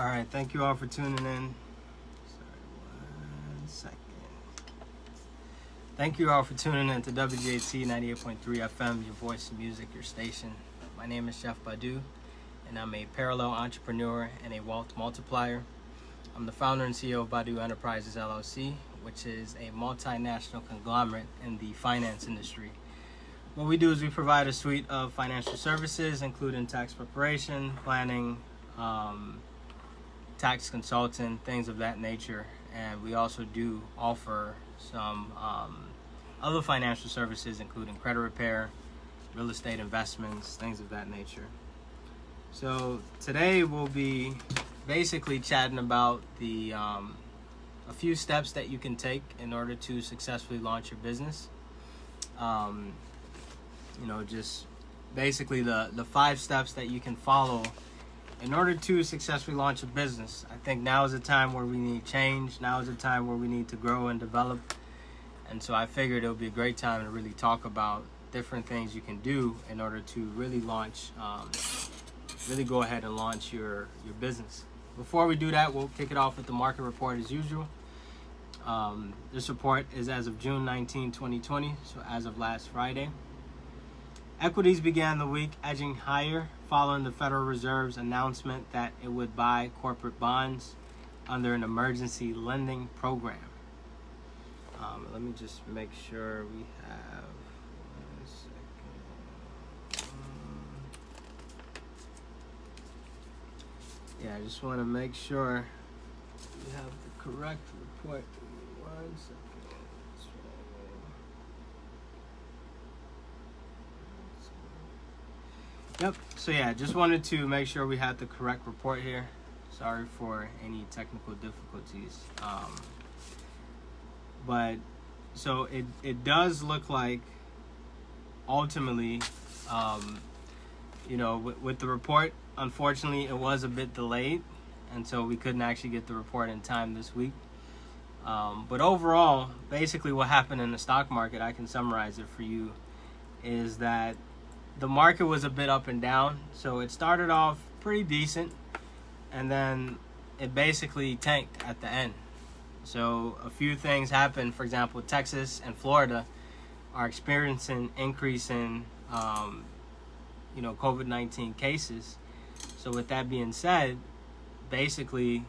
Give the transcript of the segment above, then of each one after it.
All right, thank you all for tuning in. Sorry, 1 second. Thank you all for tuning in to WJT 98.3 FM, your voice of music, your station. My name is Chef Badu, and I'm a parallel entrepreneur and a wealth multiplier. I'm the founder and CEO of Badu Enterprises, LLC, which is a multinational conglomerate in the finance industry. What we do is we provide a suite of financial services, including tax preparation, planning, tax consultant, things of that nature. And we also do offer some other financial services, including credit repair, real estate investments, things of that nature. So today we'll be basically chatting about the a few steps that you can take in order to successfully launch your business. Just basically the 5 steps that you can follow in order to successfully launch a business. I think now is a time where we need change. Now is a time where we need to grow and develop. And so I figured it would be a great time to really talk about different things you can do in order to really launch, really go ahead and launch your business. Before we do that, we'll kick it off with the market report as usual. This report is as of June 19, 2020, so as of last Friday. Equities began the week edging higher following the Federal Reserve's announcement that it would buy corporate bonds under an emergency lending program. Let me just make sure we have 1 second. I just want to make sure we have the correct report. 1 second. Yep, so just wanted to make sure we had the correct report here. Sorry for any technical difficulties. But so it does look like ultimately, with the report, unfortunately it was a bit delayed, and so we couldn't actually get the report in time this week. But overall, basically what happened in the stock market, I can summarize it for you, is that the market was a bit up and down. So it started off pretty decent, and then it basically tanked at the end. So a few things happened. For example, Texas and Florida are experiencing increase in COVID-19 cases. So with that being said, basically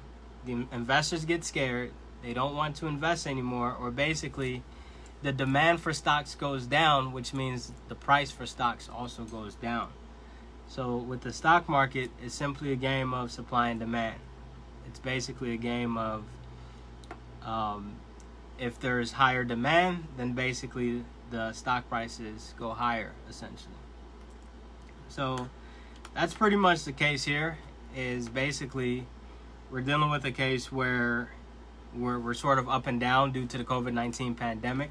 the investors get scared. They don't want to invest anymore, or basically the demand for stocks goes down, which means the price for stocks also goes down. So with the stock market, it's simply a game of supply and demand. It's basically a game of if there's higher demand, then basically the stock prices go higher, essentially. So that's pretty much the case here. Is basically we're dealing with a case where we're sort of up and down due to the COVID-19 pandemic.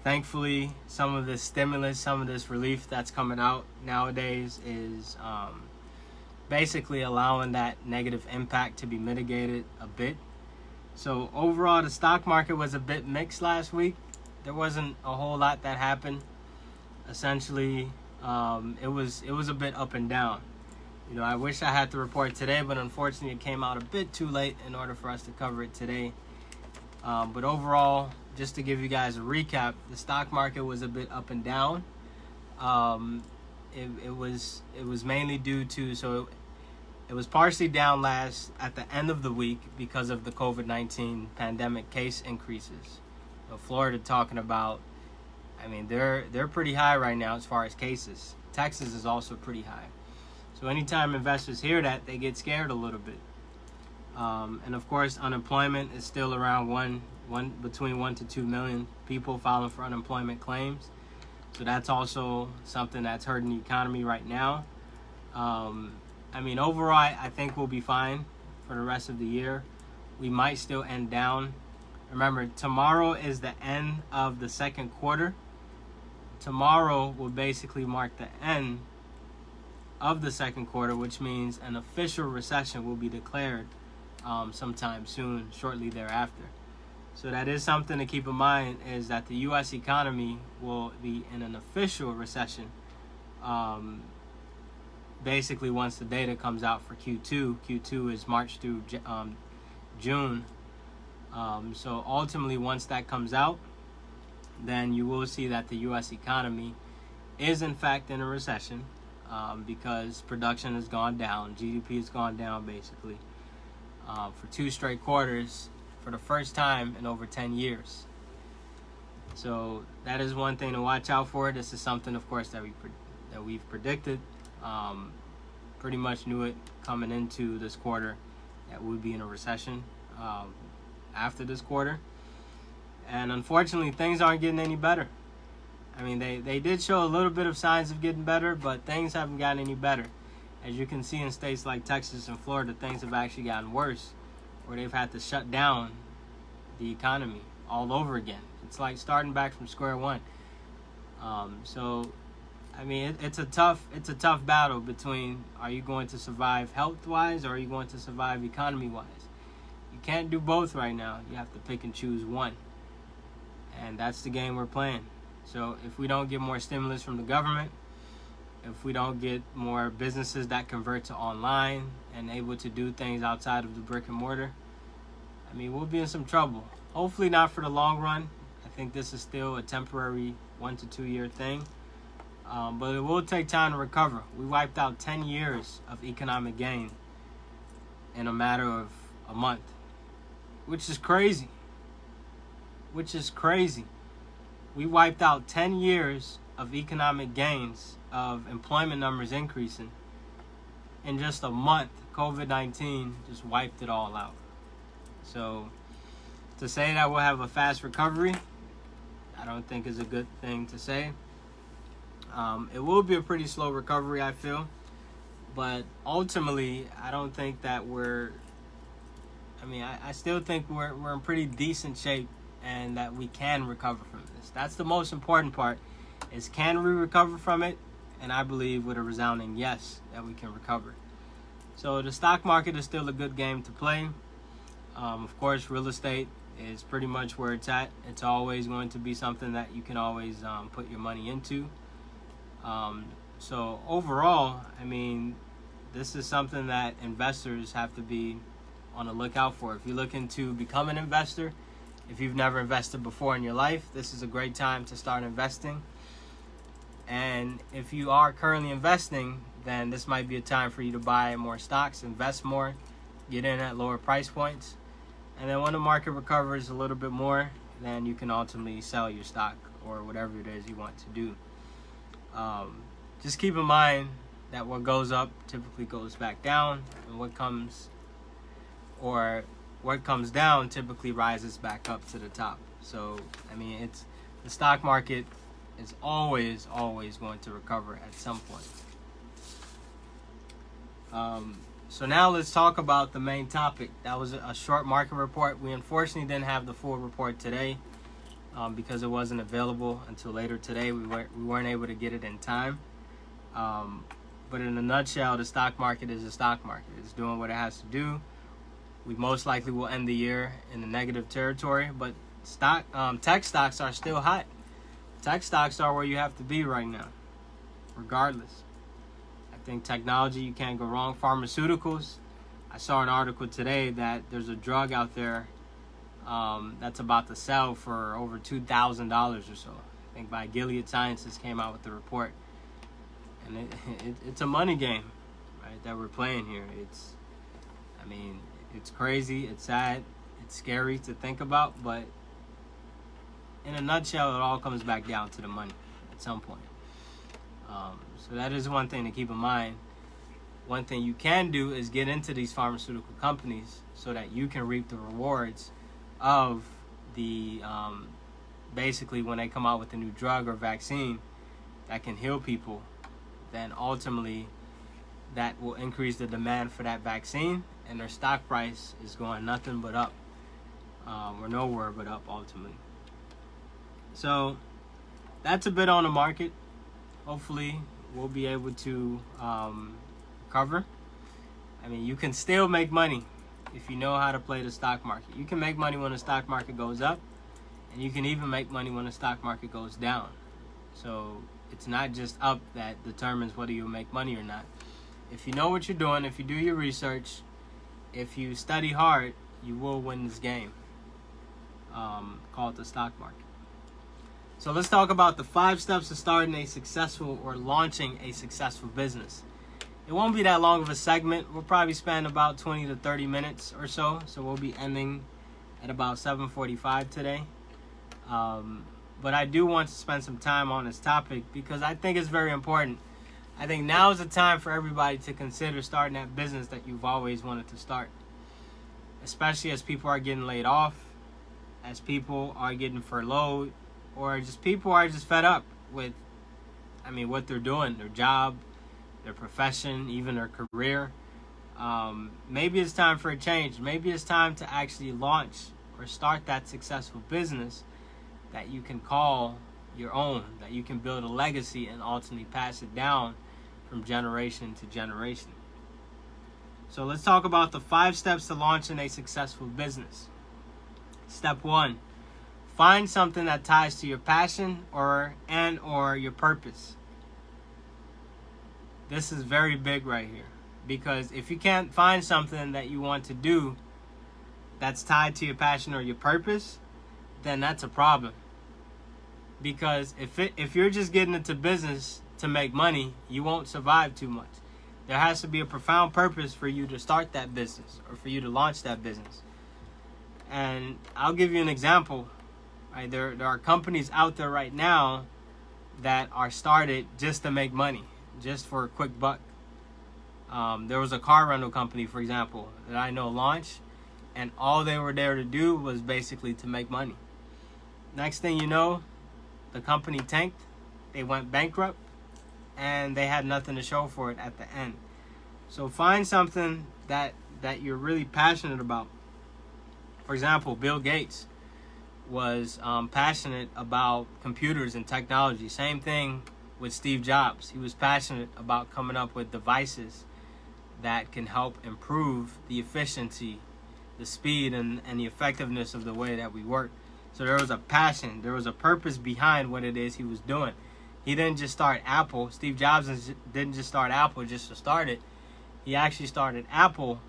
Thankfully, some of this stimulus, some of this relief that's coming out nowadays is basically allowing that negative impact to be mitigated a bit. So overall, the stock market was a bit mixed last week. There wasn't a whole lot that happened. Essentially, it was a bit up and down. I wish I had the report today, but unfortunately it came out a bit too late in order for us to cover it today. But overall, just to give you guys a recap, the stock market was a bit up and down. It was mainly due to, it was partially down at the end of the week because of the COVID-19 pandemic case increases. Florida talking about, they're pretty high right now as far as cases. Texas is also pretty high. So anytime investors hear that, they get scared a little bit. And of course, unemployment is still around between 1 to 2 million people filing for unemployment claims. So that's also something that's hurting the economy right now. Overall, I think we'll be fine for the rest of the year. We might still end down. Remember, tomorrow is the end of the second quarter. Tomorrow will basically mark the end of the second quarter, which means an official recession will be declared sometime soon, shortly thereafter. So that is something to keep in mind, is that the U.S. economy will be in an official recession basically once the data comes out for Q2. Q2 is March through June. So ultimately, once that comes out, then you will see that the U.S. economy is in fact in a recession, because production has gone down, GDP has gone down basically for 2 straight quarters for the first time in over 10 years. So that is one thing to watch out for. This is something, of course, that we've predicted. Pretty much knew it coming into this quarter that we'd be in a recession after this quarter. And unfortunately, things aren't getting any better. I mean, they did show a little bit of signs of getting better, but things haven't gotten any better. As you can see in states like Texas and Florida, things have actually gotten worse, where they've had to shut down the economy all over again. It's like starting back from square one. So, I mean, it's a tough battle between, are you going to survive health-wise or are you going to survive economy-wise? You can't do both right now. You have to pick and choose one. And that's the game we're playing. So if we don't get more stimulus from the government, if we don't get more businesses that convert to online and able to do things outside of the brick and mortar, I mean, we'll be in some trouble. Hopefully not for the long run. I think this is still a temporary 1 to 2 year thing. But it will take time to recover. We wiped out 10 years of economic gain in a matter of a month, which is crazy. We wiped out 10 years of economic gains, of employment numbers increasing. In just a month, COVID-19 just wiped it all out. So to say that we'll have a fast recovery, I don't think is a good thing to say. It will be a pretty slow recovery, I feel. But ultimately, I don't think that I still think we're in pretty decent shape and that we can recover from this. That's the most important part, is can we recover from it? And I believe with a resounding yes that we can recover. So the stock market is still a good game to play. Of course, real estate is pretty much where it's at. It's always going to be something that you can always put your money into. So overall, I mean, this is something that investors have to be on the lookout for. If you're looking to become an investor, if you've never invested before in your life, this is a great time to start investing. And if you are currently investing, then this might be a time for you to buy more stocks, invest more, get in at lower price points. And then when the market recovers a little bit more, then you can ultimately sell your stock or whatever it is you want to do. Just keep in mind that what goes up typically goes back down, and what comes down typically rises back up to the top. So, I mean, the stock market is always going to recover at some point. So now let's talk about the main topic. That was a short market report. We unfortunately didn't have the full report today because it wasn't available until later today. We weren't able to get it in time. But in a nutshell, the stock market is a stock market. It's doing what it has to do. We most likely will end the year in the negative territory, but tech stocks are still hot. Tech stocks are where you have to be right now, regardless. I think technology, you can't go wrong. Pharmaceuticals, I saw an article today that there's a drug out there that's about to sell for over $2,000 or so. I think by Gilead Sciences came out with the report. And it's a money game, right, that we're playing here. It's crazy, it's sad, it's scary to think about, but in a nutshell, it all comes back down to the money at some point. So that is one thing to keep in mind. One thing you can do is get into these pharmaceutical companies so that you can reap the rewards of the, basically when they come out with a new drug or vaccine that can heal people, then ultimately that will increase the demand for that vaccine, and their stock price is going nothing but up, or nowhere but up ultimately. So that's a bit on the market. Hopefully we'll be able to cover. I mean, you can still make money if you know how to play the stock market. You can make money when the stock market goes up, and you can even make money when the stock market goes down. So it's not just up that determines whether you'll make money or not. If you know what you're doing, if you do your research, if you study hard, you will win this game called the stock market. So let's talk about the 5 steps to starting a successful or launching a successful business. It won't be that long of a segment. We'll probably spend about 20 to 30 minutes or so. So we'll be ending at about 7:45 today. But I do want to spend some time on this topic because I think it's very important. I think now is the time for everybody to consider starting that business that you've always wanted to start. Especially as people are getting laid off, as people are getting furloughed, or just people are just fed up with, what they're doing, their job, their profession, even their career. Maybe it's time for a change. Maybe it's time to actually launch or start that successful business that you can call your own, that you can build a legacy and ultimately pass it down from generation to generation. So let's talk about the 5 steps to launching a successful business. Step 1, find something that ties to your passion or your purpose. This is very big right here, because if you can't find something that you want to do that's tied to your passion or your purpose, then that's a problem. Because if you're just getting into business to make money, you won't survive too much. There has to be a profound purpose for you to start that business or for you to launch that business. And I'll give you an example. Right? There are companies out there right now that are started just to make money, just for a quick buck. There was a car rental company, for example, that I know launched, and all they were there to do was basically to make money. Next thing you know, the company tanked, they went bankrupt, and they had nothing to show for it at the end. So find something that you're really passionate about. For example, Bill Gates was passionate about computers and technology. Same thing with Steve Jobs. He was passionate about coming up with devices that can help improve the efficiency, the speed, and the effectiveness of the way that we work. So there was a passion, there was a purpose behind what it is he was doing. He didn't just start Apple. Steve Jobs didn't just start Apple just to start it. He actually started Apple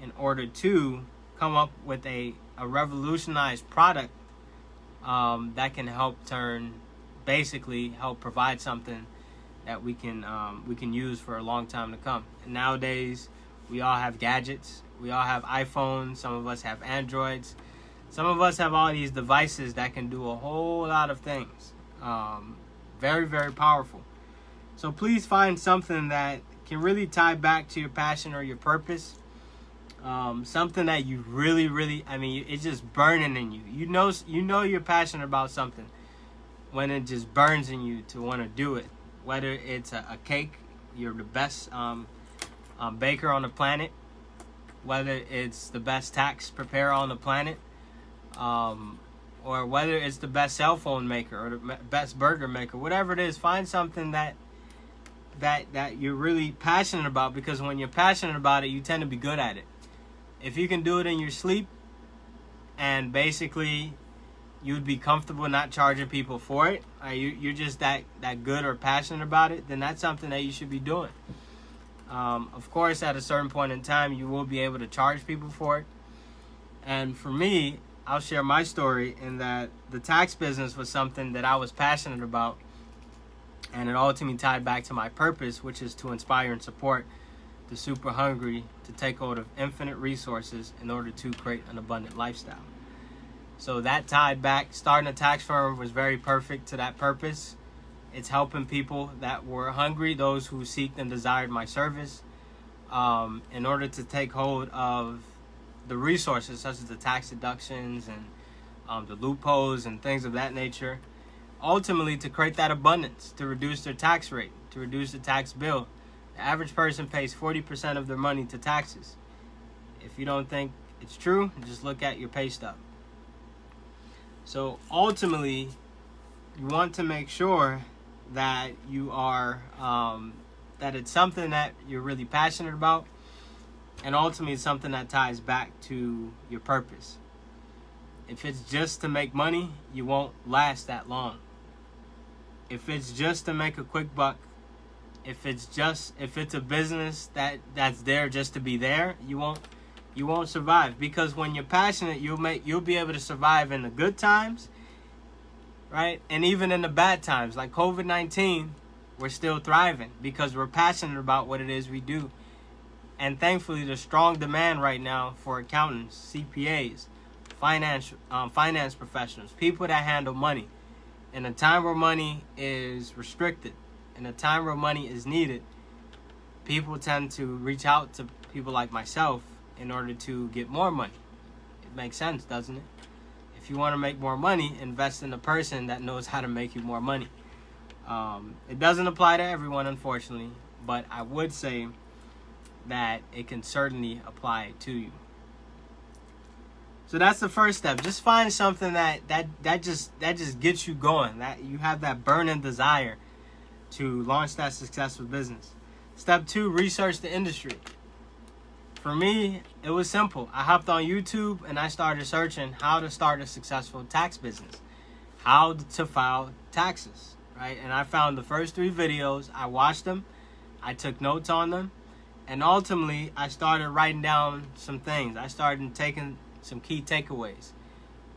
in order to come up with a revolutionized product that can help help provide something that we can use for a long time to come. And nowadays, we all have gadgets. We all have iPhones. Some of us have Androids. Some of us have all these devices that can do a whole lot of things. Very, very powerful. So please find something that can really tie back to your passion or your purpose. Something that you really, it's just burning in you. You know you're passionate about something when it just burns in you to want to do it. Whether it's a cake, you're the best baker on the planet. Whether it's the best tax preparer on the planet. Or whether it's the best cell phone maker or the best burger maker. Whatever it is, find something that you're really passionate about, because when you're passionate about it, you tend to be good at it. If you can do it in your sleep, and basically you'd be comfortable not charging people for it, you're just that good or passionate about it, then that's something that you should be doing. Of course, at a certain point in time, you will be able to charge people for it. And for me, I'll share my story in that the tax business was something that I was passionate about, and it ultimately tied back to my purpose, which is to inspire and support the super hungry to take hold of infinite resources in order to create an abundant lifestyle. So that tied back. Starting a tax firm was very perfect to that purpose. It's helping people that were hungry, those who seeked and desired my service, in order to take hold of the resources such as the tax deductions and the loopholes and things of that nature, ultimately to create that abundance, to reduce their tax rate, to reduce the tax bill. The average person pays 40% of their money to taxes. If you don't think it's true, just look at your pay stub. So ultimately, you want to make sure that you are, that it's something that you're really passionate about, and ultimately it's something that ties back to your purpose. If it's just to make money, you won't last that long. If it's just to make a quick buck, If it's a business that's there just to be there, you won't survive. Because when you're passionate, you'll be able to survive in the good times, right? And even in the bad times, like COVID-19, we're still thriving because we're passionate about what it is we do. And thankfully, there's strong demand right now for accountants, CPAs, finance professionals, people that handle money. In a time where money is restricted, in a time where money is needed, people tend to reach out to people like myself in order to get more money. It makes sense, doesn't it? If you want to make more money, invest in a person that knows how to make you more money. It doesn't apply to everyone, unfortunately, but I would say that it can certainly apply to you. So that's the first step. Just find something that just gets you going, that you have that burning desire to launch that successful business. Step 2, research the industry. For me, it was simple. I hopped on YouTube and I started searching how to start a successful tax business, how to file taxes, right? And I found the first 3 videos. I watched them. I took notes on them. And ultimately, I started writing down some things. I started taking some key takeaways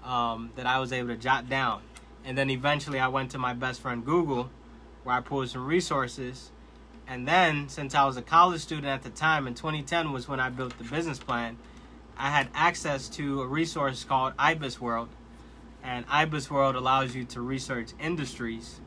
that I was able to jot down. And then eventually I went to my best friend Google, where I pulled some resources. And then, since I was a college student at the time, in 2010 was when I built the business plan, I had access to a resource called IBIS World. And IBIS World allows you to research industries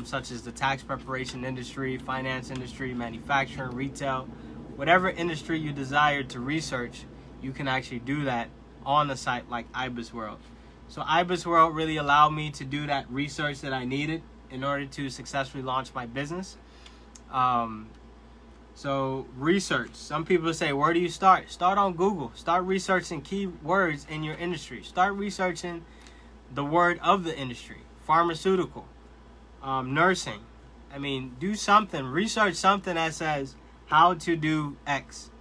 such as the tax preparation industry, finance industry, manufacturing, retail. Whatever industry you desire to research, you can actually do that on the site like IBIS World. So IBIS World really allowed me to do that research that I needed in order to successfully launch my business. So research. Some people say, where do you start? Start on Google. Start researching keywords in your industry. Start researching the word of the industry. Pharmaceutical, nursing. I mean, do something. Research something that says how to do X.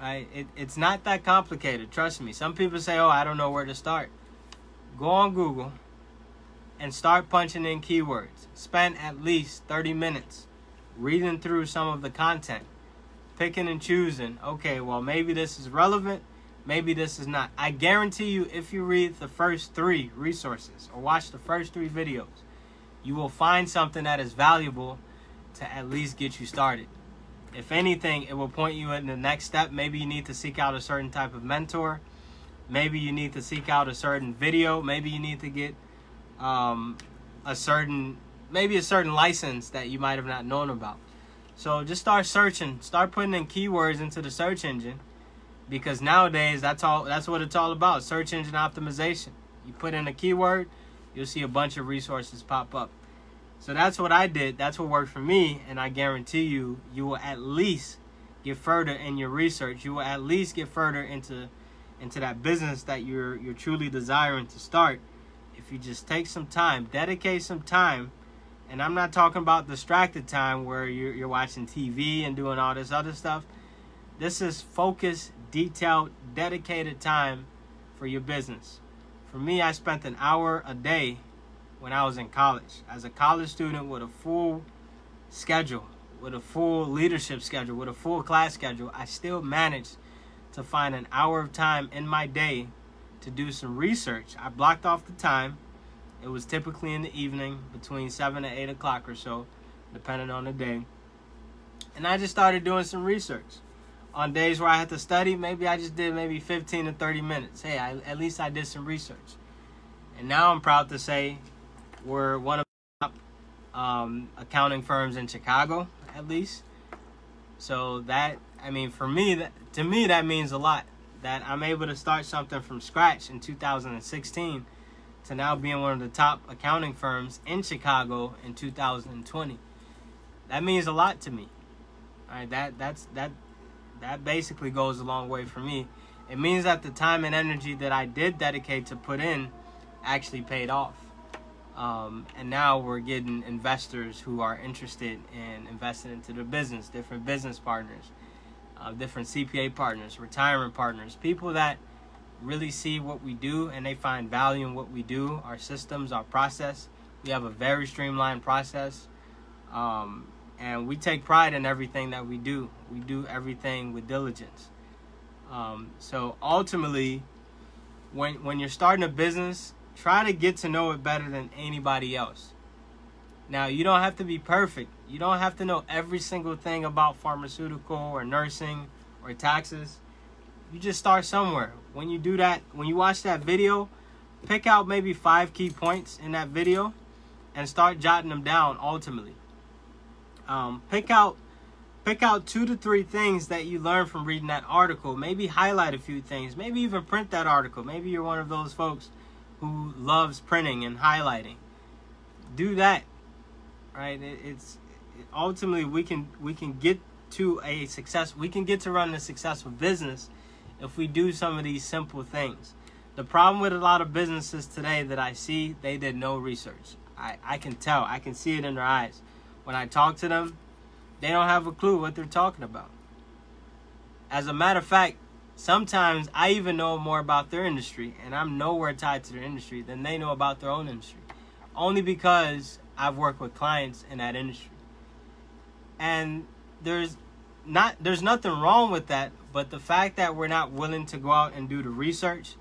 Right? It's not that complicated. Trust me. Some people say, oh, I don't know where to start. Go on Google and start punching in keywords. Spend at least 30 minutes reading through some of the content, picking and choosing. Okay, well, maybe this is relevant, maybe this is not. I guarantee you, if you read the first 3 resources or watch the first 3 videos, you will find something that is valuable to at least get you started. If anything, it will point you in the next step. Maybe you need to seek out a certain type of mentor. Maybe you need to seek out a certain video. Maybe you need to get a certain license that you might have not known about. So just start searching, start putting in keywords into the search engine, because nowadays that's what it's all about, search engine optimization. You put in a keyword, you'll see a bunch of resources pop up. So that's what I did. That's what worked for me, and I guarantee you will at least get further in your research. You will at least get further into that business that you're truly desiring to start if you just take some time, dedicate some time. And I'm not talking about distracted time where you're watching TV and doing all this other stuff. This is focused, detailed, dedicated time for your business. For me, I spent an hour a day when I was in college. As a college student with a full schedule, with a full leadership schedule, with a full class schedule, I still managed to find an hour of time in my day to do some research. I blocked off the time. It was typically in the evening between 7 and 8 o'clock or so, depending on the day. And I just started doing some research. On days where I had to study, maybe I just did 15 to 30 minutes. Hey, at least I did some research. And now I'm proud to say we're one of the top accounting firms in Chicago, at least. So that, for me, to me, that means a lot. That I'm able to start something from scratch in 2016 to now being one of the top accounting firms in Chicago in 2020. That means a lot to me. All right, that basically goes a long way for me. It means that the time and energy that I did dedicate to put in actually paid off. And now we're getting investors who are interested in investing into the business, different business partners, different CPA partners, retirement partners, people that really see what we do and they find value in what we do, our systems, our process. We have a very streamlined process. And we take pride in everything that we do. We do everything with diligence. So ultimately, when you're starting a business, try to get to know it better than anybody else. Now, you don't have to be perfect. You don't have to know every single thing about pharmaceutical or nursing or taxes. You just start somewhere. When you do that, when you watch that video, pick out maybe 5 key points in that video and start jotting them down ultimately. Pick out 2 to 3 things that you learned from reading that article. Maybe highlight a few things. Maybe even print that article. Maybe you're one of those folks who loves printing and highlighting. Do that, right? Ultimately we can get to a success. We can get to run a successful business if we do some of these simple things. The problem with a lot of businesses today that I see, they did no research. I can tell. I can see it in their eyes. When I talk to them, they don't have a clue what they're talking about. As a matter of fact, sometimes I even know more about their industry, and I'm nowhere tied to their industry, than they know about their own industry. Only because I've worked with clients in that industry. And there's nothing wrong with that, but the fact that we're not willing to go out and do the research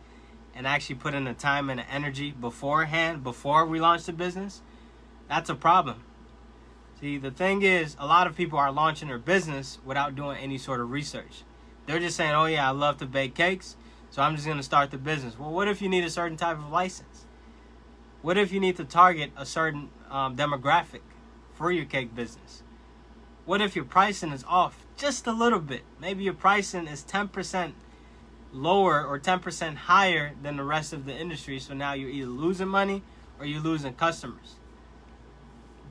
and actually put in the time and the energy beforehand, before we launch the business, that's a problem. See, the thing is, a lot of people are launching their business without doing any sort of research. They're just saying, oh yeah, I love to bake cakes, so I'm just going to start the business. Well, what if you need a certain type of license? What if you need to target a certain demographic for your cake business? What if your pricing is off just a little bit? Maybe your pricing is 10% lower or 10% higher than the rest of the industry, so now you're either losing money or you're losing customers.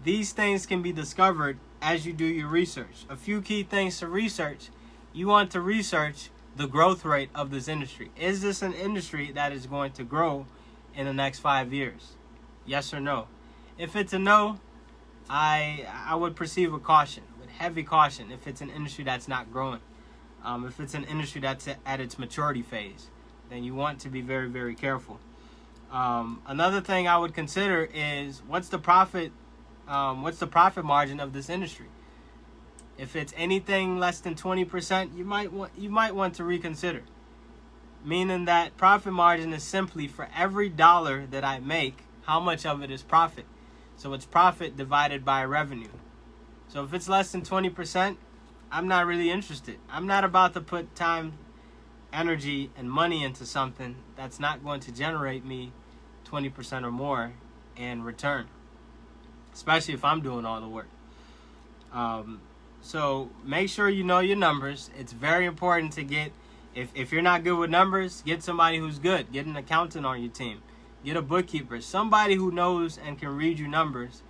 These things can be discovered as you do your research. A few key things to research. You want to research the growth rate of this industry. Is this an industry that is going to grow in the next 5 years? Yes or no? If it's a no, I would proceed with caution, with heavy caution, if it's an industry that's not growing. If it's an industry that's at its maturity phase, then you want to be very, very careful. Another thing I would consider is what's the profit margin of this industry? If it's anything less than 20%, you might want to reconsider. Meaning that profit margin is simply for every dollar that I make, how much of it is profit. So it's profit divided by revenue. So if it's less than 20%, I'm not really interested. I'm not about to put time, energy, and money into something that's not going to generate me 20% or more in return, especially if I'm doing all the work. So make sure you know your numbers. It's very important to get, if you're not good with numbers, get somebody who's good. Get an accountant on your team. Get a bookkeeper. Somebody who knows and can read you numbers.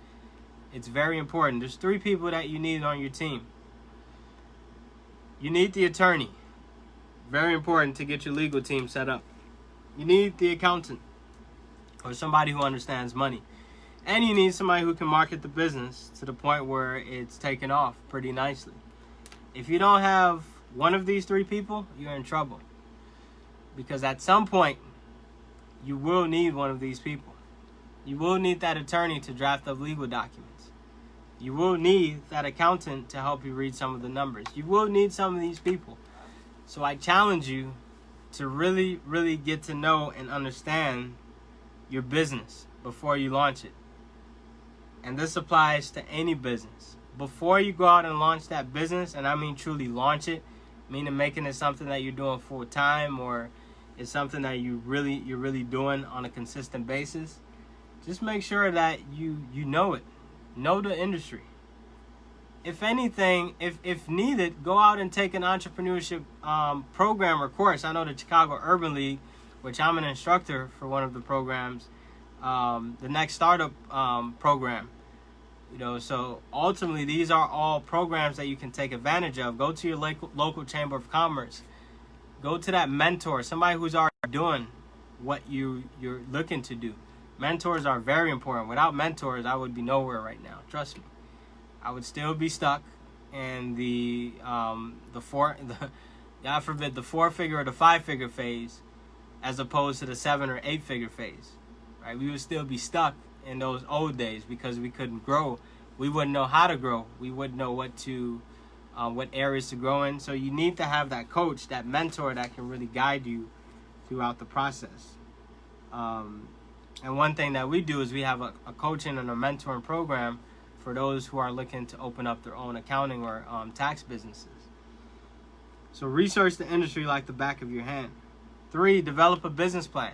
It's very important. There's 3 people that you need on your team. You need the attorney. Very important to get your legal team set up. You need the accountant or somebody who understands money. And you need somebody who can market the business to the point where it's taken off pretty nicely. If you don't have one of these 3 people, you're in trouble. Because at some point, you will need one of these people. You will need that attorney to draft up legal documents. You will need that accountant to help you read some of the numbers. You will need some of these people. So I challenge you to really, really get to know and understand your business before you launch it. And this applies to any business. Before you go out and launch that business, and I mean truly launch it, meaning making it something that you're doing full time or it's something that you're really doing on a consistent basis, just make sure that you know it. Know the industry. If anything, if needed, go out and take an entrepreneurship program or course. I know the Chicago Urban League, which I'm an instructor for one of the programs, the Next Startup program. So ultimately, these are all programs that you can take advantage of. Go to your local chamber of commerce. Go to that mentor, somebody who's already doing what you're looking to do. Mentors are very important. Without mentors, I would be nowhere right now. Trust me. I would still be stuck in the 4-figure or the 5-figure phase, as opposed to the 7 or 8-figure phase. Right? We would still be stuck in those old days because we couldn't grow we wouldn't know how to grow. We wouldn't know what areas to grow in. So you need to have that coach, that mentor that can really guide you throughout the process. And one thing that we do is we have a coaching and a mentoring program for those who are looking to open up their own accounting or tax businesses. So research the industry like the back of your hand. 3, develop a business plan.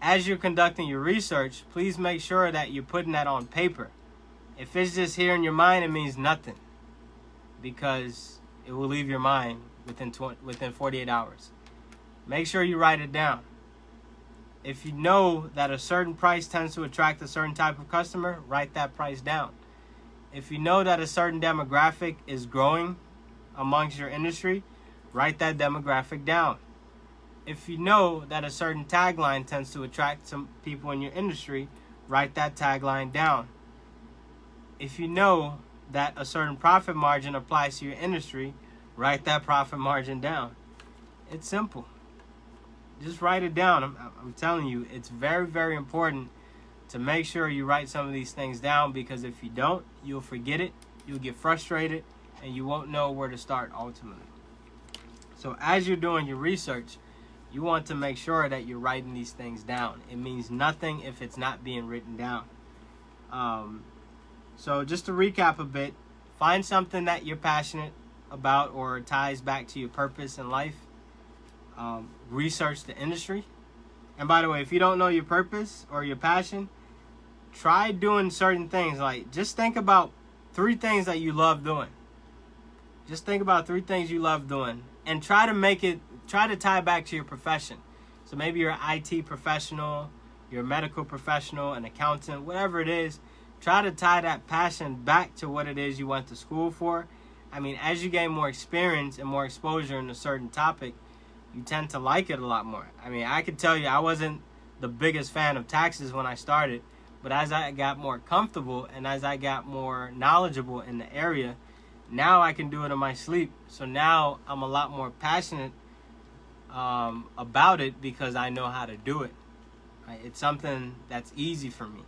As you're conducting your research, please make sure that you're putting that on paper. If it's just here in your mind, it means nothing, because it will leave your mind within 48 hours. Make sure you write it down. If you know that a certain price tends to attract a certain type of customer, write that price down. If you know that a certain demographic is growing amongst your industry, write that demographic down. If you know that a certain tagline tends to attract some people in your industry, write that tagline down. If you know that a certain profit margin applies to your industry, write that profit margin down. It's simple. Just write it down. I'm telling you, it's very, very important to make sure you write some of these things down, because if you don't, you'll forget it, you'll get frustrated, and you won't know where to start ultimately. So as you're doing your research, you want to make sure that you're writing these things down. It means nothing if it's not being written down. So just to recap a bit, find something that you're passionate about or ties back to your purpose in life. Research the industry. And by the way, if you don't know your purpose or your passion, try doing certain things. Like, just think about 3 things that you love doing. Just think about 3 things you love doing, and try to tie back to your profession. So maybe you're an IT professional, you're a medical professional, an accountant, whatever it is. Try to tie that passion back to what it is you went to school for. I mean, as you gain more experience and more exposure in a certain topic, you tend to like it a lot more. I mean, I could tell you I wasn't the biggest fan of taxes when I started, but as I got more comfortable and as I got more knowledgeable in the area, now I can do it in my sleep. So now I'm a lot more passionate about it because I know how to do it. Right? It's something that's easy for me.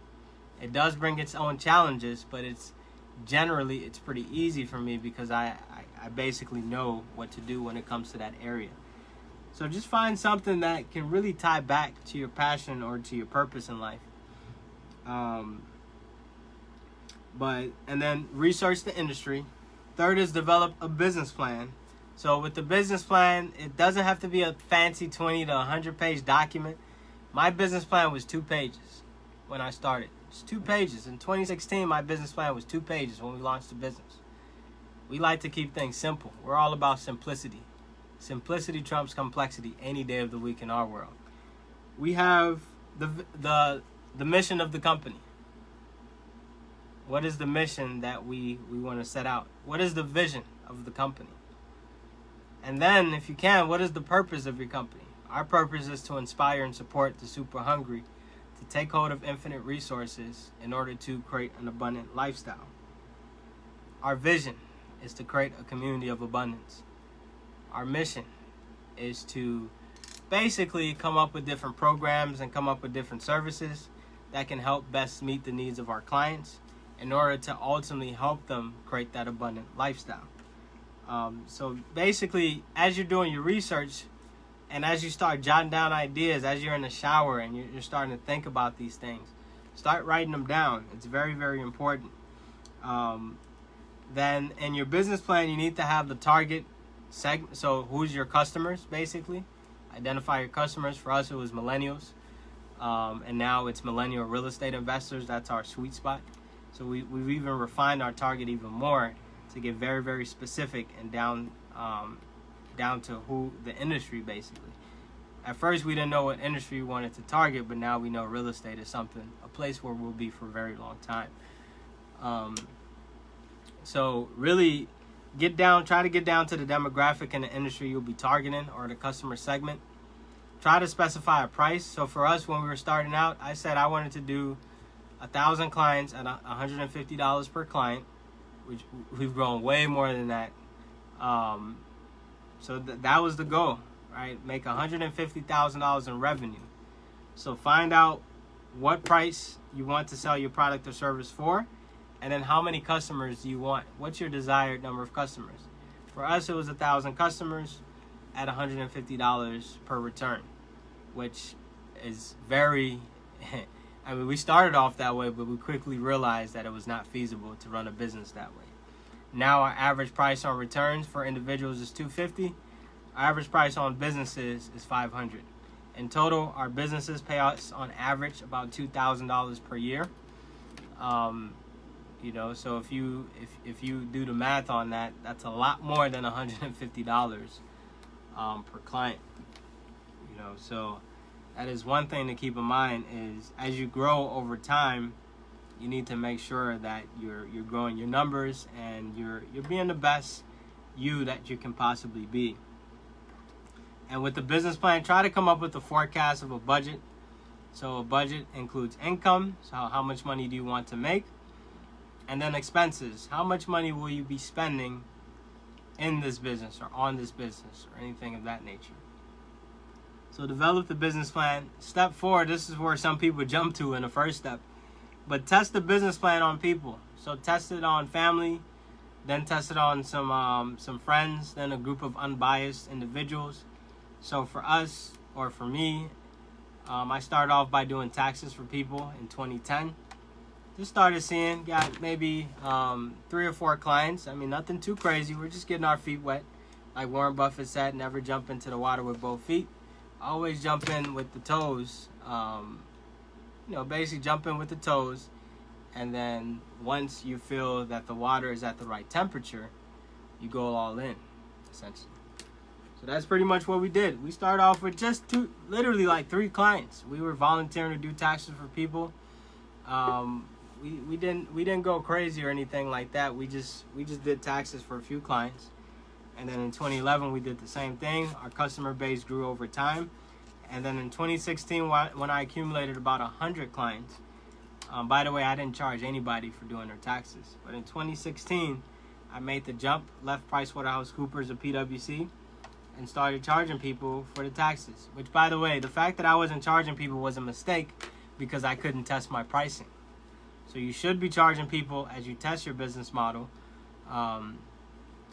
It does bring its own challenges, but it's pretty easy for me because I basically know what to do when it comes to that area. So just find something that can really tie back to your passion or to your purpose in life. And then research the industry. 3rd is develop a business plan. So with the business plan, it doesn't have to be a fancy 20 to 100 page document. My business plan was 2 pages when I started. It's 2 pages. In 2016, my business plan was 2 pages when we launched the business. We like to keep things simple. We're all about simplicity. Simplicity trumps complexity any day of the week in our world. We have the mission of the company. What is the mission that we want to set out? What is the vision of the company? And then, if you can, what is the purpose of your company? Our purpose is to inspire and support the super hungry to take hold of infinite resources in order to create an abundant lifestyle. Our vision is to create a community of abundance. Our mission is to basically come up with different programs and come up with different services that can help best meet the needs of our clients in order to ultimately help them create that abundant lifestyle. So basically, as you're doing your research and as you start jotting down ideas, as you're in the shower and you're starting to think about these things, start writing them down. It's very, very important. Then in your business plan, you need to have the target segment. So who's your customers, basically? Identify your customers. For us, it was millennials. And now it's millennial real estate investors. That's our sweet spot. So we've even refined our target even more to get very, very specific and down to who the industry, basically. At first, we didn't know what industry we wanted to target, but now we know real estate is a place where we'll be for a very long time. So really try to get down to the demographic and the industry you'll be targeting or the customer segment. Try to specify a price. So for us, when we were starting out, I said I wanted to do 1,000 clients at $150 per client, which we've grown way more than that. So that was the goal, right? Make $150,000 in revenue. So find out what price you want to sell your product or service for, And then how many customers do you want? What's your desired number of customers? For us, it was 1,000 customers at $150 per return, which is very, I mean, we started off that way, but we quickly realized that it was not feasible to run a business that way. Now our average price on returns for individuals is $250. Our average price on businesses is $500. In total, our businesses pay us on average about $2,000 per year. So if you do the math on that, that's a lot more than $150 per client. So that is one thing to keep in mind, is as you grow over time, you need to make sure that you're growing your numbers and you're being the best you that you can possibly be. And with the business plan, try to come up with a forecast of a budget. So a budget includes income, so how much money do you want to make? And then expenses. How much money will you be spending in this business or on this business or anything of that nature? So develop the business plan. Step 4, this is where some people jump to in the first step. But test the business plan on people. So test it on family, then test it on some friends, then a group of unbiased individuals. So for us, or for me, I started off by doing taxes for people in 2010. Just started seeing, got maybe 3 or 4 clients. I mean, nothing too crazy. We're just getting our feet wet. Like Warren Buffett said, never jump into the water with both feet. Always jump in with the toes. Basically jump in with the toes. And then once you feel that the water is at the right temperature, you go all in, essentially. So that's pretty much what we did. We started off with just literally 3 clients. We were volunteering to do taxes for people. We didn't go crazy or anything like that. We just did taxes for a few clients. And then in 2011, we did the same thing. Our customer base grew over time. And then in 2016, when I accumulated about 100 clients, by the way, I didn't charge anybody for doing their taxes. But in 2016, I made the jump, left PricewaterhouseCoopers or PwC, and started charging people for the taxes. Which, by the way, the fact that I wasn't charging people was a mistake because I couldn't test my pricing. So you should be charging people as you test your business model.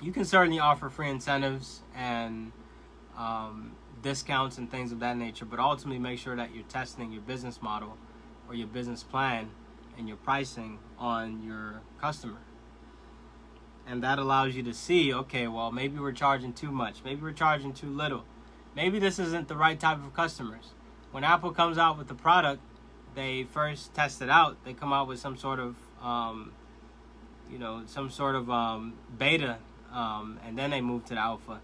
You can certainly offer free incentives and discounts and things of that nature, but ultimately make sure that you're testing your business model or your business plan and your pricing on your customer. And that allows you to see, okay, well, maybe we're charging too much. Maybe we're charging too little. Maybe this isn't the right type of customers. When Apple comes out with the product, they first test it out. They come out with some sort of, beta, and then they move to the alpha.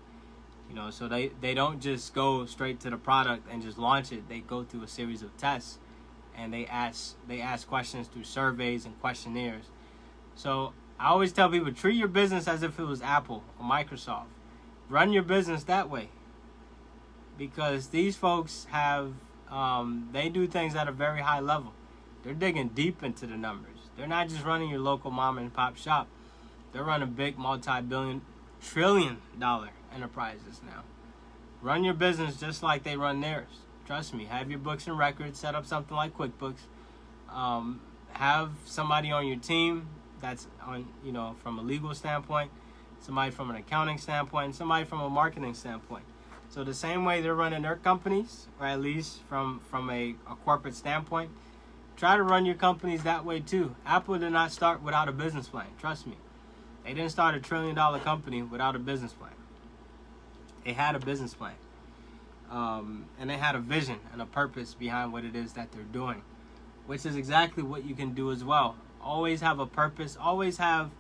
So they don't just go straight to the product and just launch it. They go through a series of tests, and they ask questions through surveys and questionnaires. So I always tell people, treat your business as if it was Apple or Microsoft. Run your business that way, because these folks have they do things at a very high level. They're digging deep into the numbers. They're not just running your local mom and pop shop. They're running big multi-billion, trillion-dollar enterprises now. Run your business just like they run theirs. Trust me. Have your books and records. Set up something like QuickBooks. Have somebody on your team that's on, from a legal standpoint, somebody from an accounting standpoint, and somebody from a marketing standpoint. So the same way they're running their companies, or at least from a corporate standpoint, try to run your companies that way too. Apple did not start without a business plan. Trust me. They didn't start a $1 trillion company without a business plan. They had a business plan. And they had a vision and a purpose behind what it is that they're doing, which is exactly what you can do as well. Always have a purpose. Always have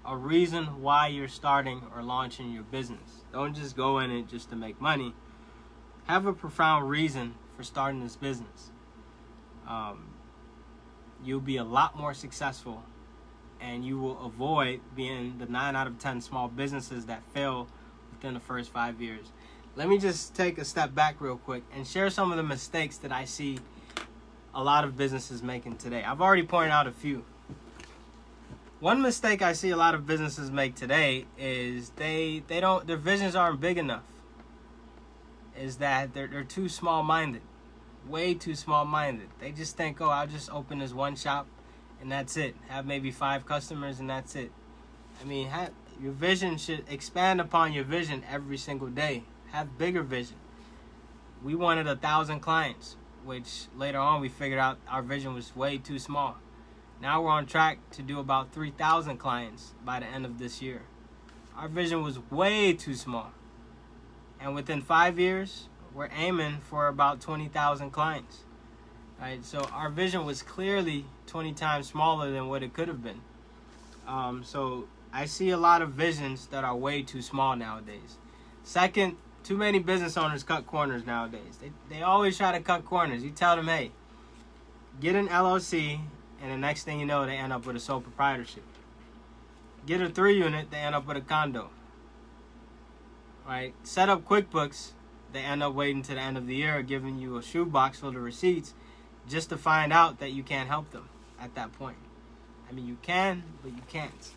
a reason why you're starting or launching your business. Don't just go in it just to make money. Have a profound reason for starting this business. You'll be a lot more successful, and you will avoid being the 9 out of 10 small businesses that fail within the first 5 years. Let me just take a step back real quick and share some of the mistakes that I see a lot of businesses making today. I've already pointed out a few. One mistake I see a lot of businesses make today is their visions aren't big enough. Is that they're too small-minded. Way too small-minded. They just think, I'll just open this one shop and that's it. Have maybe 5 customers and that's it. I mean, your vision should expand upon your vision every single day. Have bigger vision. We wanted 1,000 clients, which later on we figured out our vision was way too small. Now we're on track to do about 3,000 clients by the end of this year. Our vision was way too small. And within 5 years, we're aiming for about 20,000 clients. Right? So our vision was clearly 20 times smaller than what it could have been. So I see a lot of visions that are way too small nowadays. Second, too many business owners cut corners nowadays. They always try to cut corners. You tell them, hey, get an LLC, and the next thing you know, they end up with a sole proprietorship. Get a 3-unit, they end up with a condo. Right? Set up QuickBooks, they end up waiting to the end of the year, giving you a shoebox full of receipts just to find out that you can't help them at that point. I mean, you can, but you can't.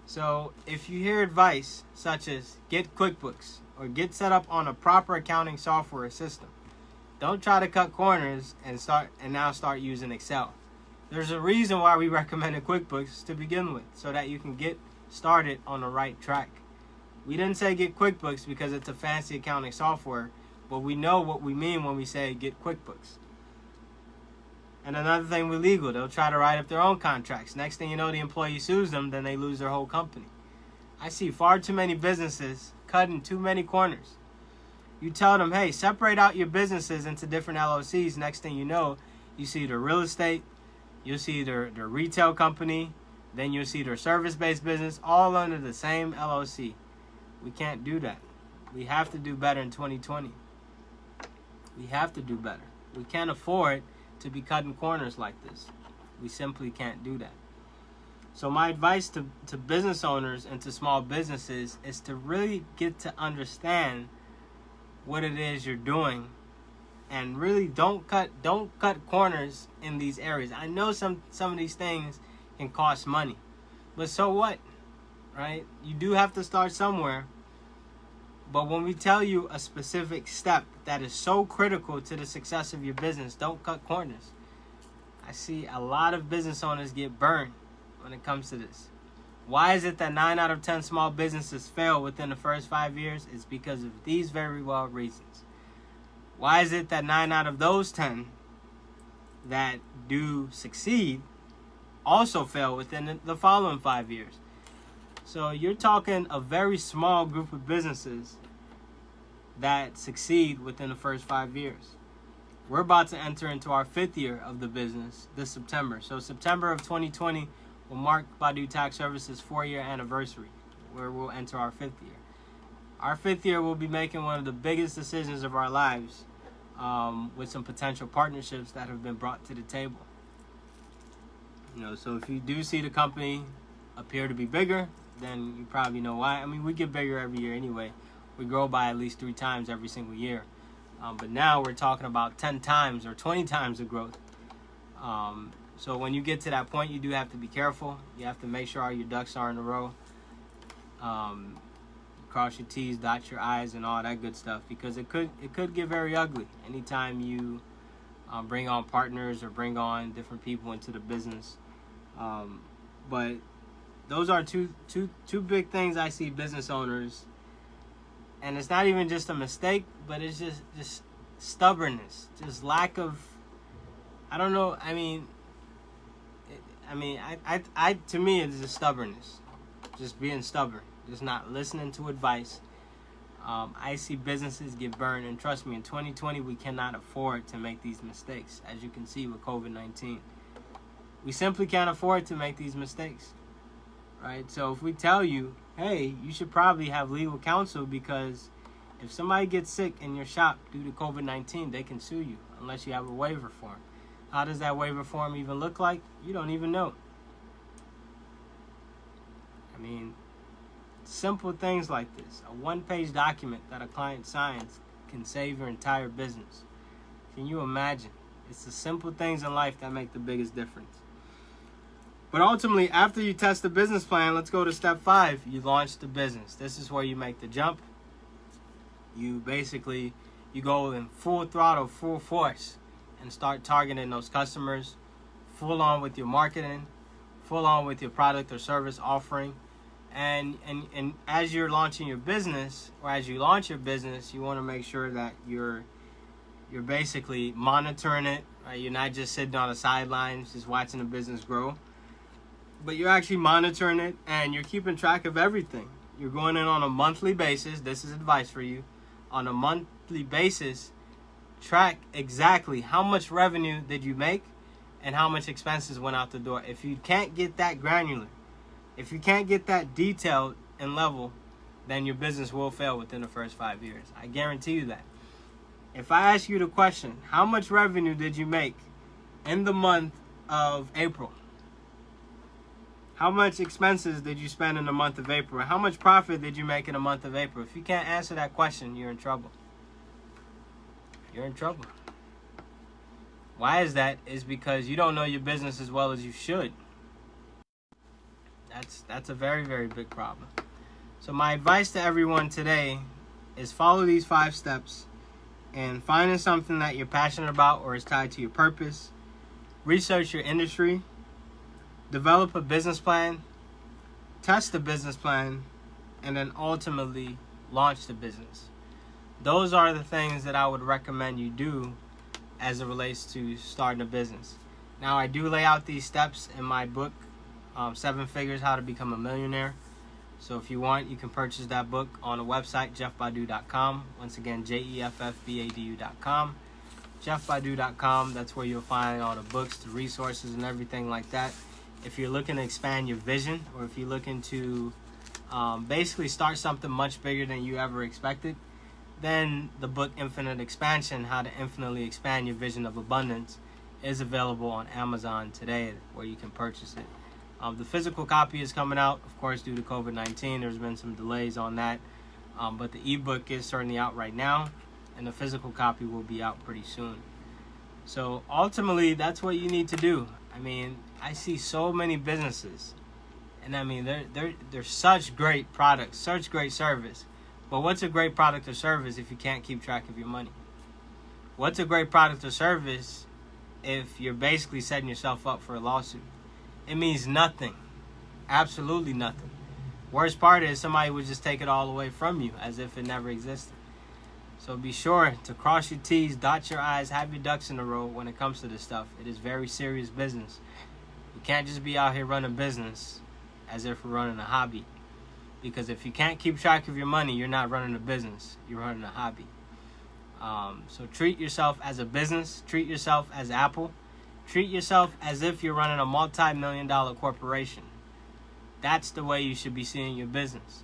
So if you hear advice such as get QuickBooks or get set up on a proper accounting software system, don't try to cut corners and now start using Excel. There's a reason why we recommended QuickBooks to begin with, so that you can get started on the right track. We didn't say get QuickBooks because it's a fancy accounting software, but we know what we mean when we say get QuickBooks. And another thing with legal, they'll try to write up their own contracts. Next thing you know, the employee sues them, then they lose their whole company. I see far too many businesses cutting too many corners. You tell them, hey, separate out your businesses into different LLCs. Next thing you know, you see their real estate, you'll see their retail company, then you'll see their service-based business, all under the same LLC. We can't do that. We have to do better in 2020. We have to do better. We can't afford to be cutting corners like this. We simply can't do that. So my advice to business owners and to small businesses is to really get to understand what it is you're doing, and really don't cut corners in these areas. I know some of these things can cost money, but so what, right? You do have to start somewhere. But when we tell you a specific step that is so critical to the success of your business, don't cut corners. I see a lot of business owners get burned when it comes to this. Why is it that 9 out of 10 small businesses fail within the first 5 years? It's because of these very well reasons. Why is it that 9 out of those 10 that do succeed also fail within the following 5 years? So you're talking a very small group of businesses that succeed within the first 5 years. We're about to enter into our 5th year of the business this September. So September of 2020 will mark Badu Tax Services' 4-year anniversary, where we'll enter our 5th year. Our 5th year, we'll be making one of the biggest decisions of our lives, with some potential partnerships that have been brought to the table. So if you do see the company appear to be bigger, then you probably know why. I mean, we get bigger every year anyway. We grow by at least 3 times every single year. But now we're talking about 10 times or 20 times the growth. So when you get to that point, you do have to be careful. You have to make sure all your ducks are in a row. Cross your T's, dot your I's, and all that good stuff, because it could get very ugly anytime you bring on partners or bring on different people into the business. But those are two big things I see business owners, and it's not even just a mistake, but it's just stubbornness, just lack of, I don't know. I mean, to me, it's just stubbornness, just being stubborn, just not listening to advice. I see businesses get burned, and trust me, in 2020, we cannot afford to make these mistakes, as you can see with COVID-19. We simply can't afford to make these mistakes. Right? So if we tell you, hey, you should probably have legal counsel, because if somebody gets sick in your shop due to COVID-19, they can sue you unless you have a waiver form. How does that waiver form even look like? You don't even know. I mean, simple things like this. A 1-page document that a client signs can save your entire business. Can you imagine? It's the simple things in life that make the biggest difference. But ultimately, after you test the business plan, let's go to step 5. You launch the business. This is where you make the jump. You go in full throttle, full force, and start targeting those customers full on with your marketing, full on with your product or service offering. And as you're launching your business, or as you launch your business, you want to make sure that you're basically monitoring it. Right? You're not just sitting on the sidelines just watching the business grow, but you're actually monitoring it and you're keeping track of everything. You're going in on a monthly basis. This is advice for you. On a monthly basis, track exactly how much revenue did you make and how much expenses went out the door. If you can't get that granular, if you can't get that detailed and level, then your business will fail within the first 5 years. I guarantee you that. If I ask you the question, how much revenue did you make in the month of April? How much expenses did you spend in the month of April? How much profit did you make in the month of April? If you can't answer that question, you're in trouble. You're in trouble. Why is that? Is because you don't know your business as well as you should. That's a very, very big problem. So my advice to everyone today is follow these 5 steps and finding something that you're passionate about or is tied to your purpose. Research your industry. Develop a business plan, test the business plan, and then ultimately launch the business. Those are the things that I would recommend you do as it relates to starting a business. Now, I do lay out these steps in my book, 7 Figures, How to Become a Millionaire. So if you want, you can purchase that book on the website, jeffbadu.com. Once again, jeffbadu.com. jeffbadu.com, that's where you'll find all the books, the resources, and everything like that. If you're looking to expand your vision, or if you're looking to basically start something much bigger than you ever expected, then the book Infinite Expansion, How to Infinitely Expand Your Vision of Abundance, is available on Amazon today, where you can purchase it. The physical copy is coming out, of course, due to COVID-19. There's been some delays on that, but the ebook is certainly out right now, and the physical copy will be out pretty soon. So ultimately, that's what you need to do. I mean, I see so many businesses, and I mean, they're such great products, such great service. But what's a great product or service if you can't keep track of your money? What's a great product or service if you're basically setting yourself up for a lawsuit? It means nothing. Absolutely nothing. Worst part is somebody would just take it all away from you as if it never existed. So be sure to cross your T's, dot your I's, have your ducks in a row when it comes to this stuff. It is very serious business. You can't just be out here running business as if we're running a hobby. Because if you can't keep track of your money, you're not running a business. You're running a hobby. So treat yourself as a business. Treat yourself as Apple. Treat yourself as if you're running a multi-million-dollar corporation. That's the way you should be seeing your business.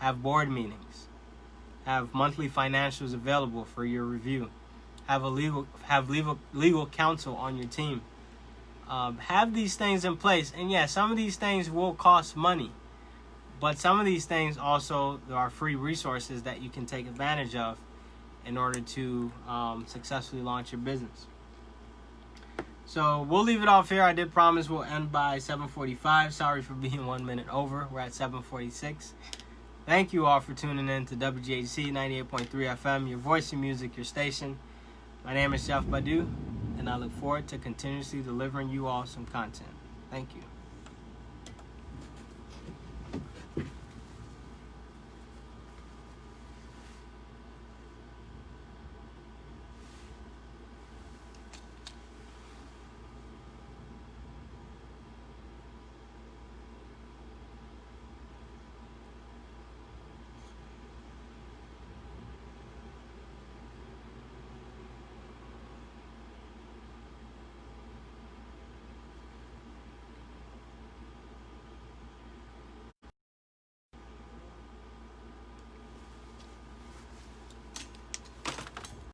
Have board meetings. Have monthly financials available for your review. Have legal counsel on your team. Have these things in place. And yeah, some of these things will cost money. But some of these things also, there are free resources that you can take advantage of in order to successfully launch your business. So we'll leave it off here. I did promise we'll end by 7:45. Sorry for being 1 minute over. We're at 7:46. Thank you all for tuning in to WGHC 98.3 FM, your voice, your music, your station. My name is Jeff Badu, and I look forward to continuously delivering you all some content. Thank you.